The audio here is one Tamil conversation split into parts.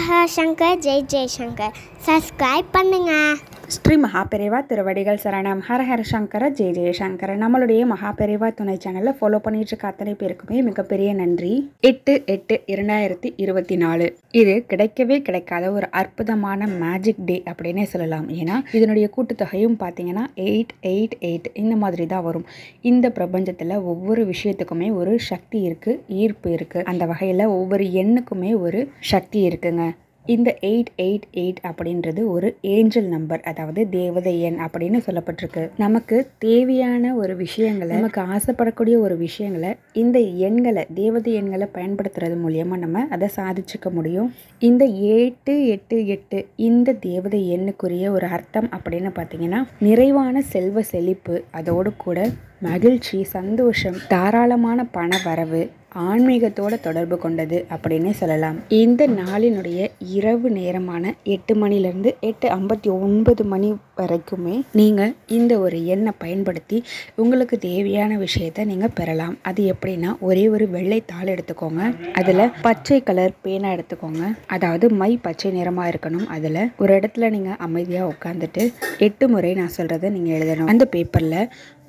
ஹர சங்கர் ஜெய் ஜெய்சங்கர். சப்ஸ்கிரைப் பண்ணுங்க. ஸ்ரீ மகாபெரிவா திருவடிகள் சரணம். ஹர சங்கர ஜெய் ஜெயசங்கர. நம்மளுடைய மகாபெரிவா துணை சேனலில் ஃபாலோ பண்ணிட்டு இருக்க அத்தனை பேருக்குமே மிகப்பெரிய நன்றி. 8/8/2024 இது கிடைக்கவே கிடைக்காத ஒரு அற்புதமான மேஜிக் டே அப்படின்னே சொல்லலாம். ஏன்னா இதனுடைய கூட்டுத்தொகையும் பார்த்தீங்கன்னா 888 இந்த மாதிரி தான் வரும். இந்த பிரபஞ்சத்தில் ஒவ்வொரு விஷயத்துக்குமே ஒரு சக்தி இருக்குது, ஈர்ப்பு இருக்குது. அந்த வகையில் ஒவ்வொரு எண்ணுக்குமே ஒரு சக்தி இருக்குங்க. இந்த 888 அப்படின்றது ஒரு ஏஞ்சல் நம்பர், அதாவது தேவதை எண் அப்படின்னு சொல்லப்பட்டிருக்கு. நமக்கு தேவையான ஒரு விஷயங்களை, நமக்கு ஆசைப்படக்கூடிய ஒரு விஷயங்களை இந்த எண்களை, தேவதை எண்களை பயன்படுத்துறது மூலியமா நம்ம அதை சாதிச்சுக்க முடியும். இந்த 888 இந்த தேவதை எண்ணுக்குரிய ஒரு அர்த்தம் அப்படின்னு பார்த்தீங்கன்னா நிறைவான செல்வ செழிப்பு, அதோடு கூட மகிழ்ச்சி, சந்தோஷம், தாராளமான பண வரவு, ஆன்மீகத்தோட தொடர்பு கொண்டது அப்படின்னு சொல்லலாம். இந்த நாளினுடைய இரவு நேரமான 8 மணிலேருந்து 8:59 மணி வரைக்குமே நீங்கள் இந்த ஒரு எண்ணை பயன்படுத்தி உங்களுக்கு தேவையான விஷயத்தை நீங்கள் பெறலாம். அது எப்படின்னா, ஒரே ஒரு வெள்ளை தாள் எடுத்துக்கோங்க, அதில் பச்சை கலர் பேனா எடுத்துக்கோங்க, அதாவது மை பச்சை நிறமாக இருக்கணும். அதில் ஒரு இடத்துல நீங்கள் அமைதியாக உட்காந்துட்டு 8 முறை நான் சொல்கிறத நீங்கள் எழுதணும். அந்த பேப்பரில்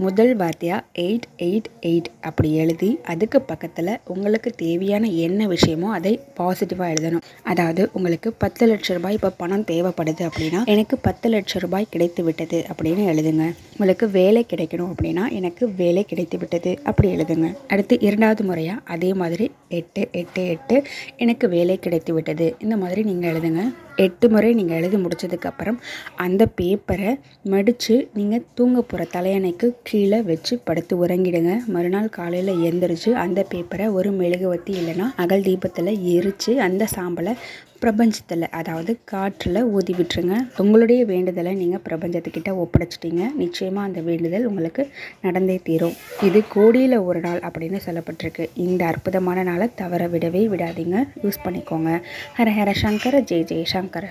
முதல் வார்த்தையா 888 அப்படி எழுதி அதுக்கு பக்கத்தில் உங்களுக்கு தேவையான என்ன விஷயமோ அதை பாசிட்டிவாக எழுதணும். அதாவது உங்களுக்கு 10 லட்ச ரூபாய் இப்போ பணம் தேவைப்படுது அப்படின்னா எனக்கு 10 லட்ச ரூபாய் கிடைத்து விட்டது அப்படின்னு எழுதுங்க. உங்களுக்கு வேலை கிடைக்கணும் அப்படின்னா எனக்கு வேலை கிடைத்து விட்டது அப்படி எழுதுங்க. அடுத்து இரண்டாவது முறையாக அதே மாதிரி 888 எனக்கு வேலை கிடைத்து விட்டது இந்த மாதிரி நீங்கள் எழுதுங்க. 8 முறை நீங்கள் எழுதி முடிச்சதுக்கப்புறம் அந்த பேப்பரை மடித்து நீங்கள் தூங்க போகிற தலையணைக்கு கீழே வச்சு படுத்து உறங்கிடுங்க. மறுநாள் காலையில் எழுந்திரிச்சு அந்த பேப்பரை ஒரு மெழுகுவத்தி இல்லைன்னா அகல் தீபத்தில் எரித்து அந்த சாம்பலை பிரபஞ்சத்தில், அதாவது காற்றில் ஊதி விட்டுருங்க. உங்களுடைய வேண்டுதலை நீங்கள் பிரபஞ்சத்துக்கிட்ட ஒப்படைச்சிட்டிங்க. நிச்சயமாக அந்த வேண்டுதல் உங்களுக்கு நடந்தே தீரும். இது கோடியில் ஒரு நாள் அப்படின்னு சொல்லப்பட்டிருக்கு. இந்த அற்புதமான நாளை தவற விடவே விடாதீங்க, யூஸ் பண்ணிக்கோங்க. ஹர ஹர சங்கர ஜெய் ஜெய் சங்கர.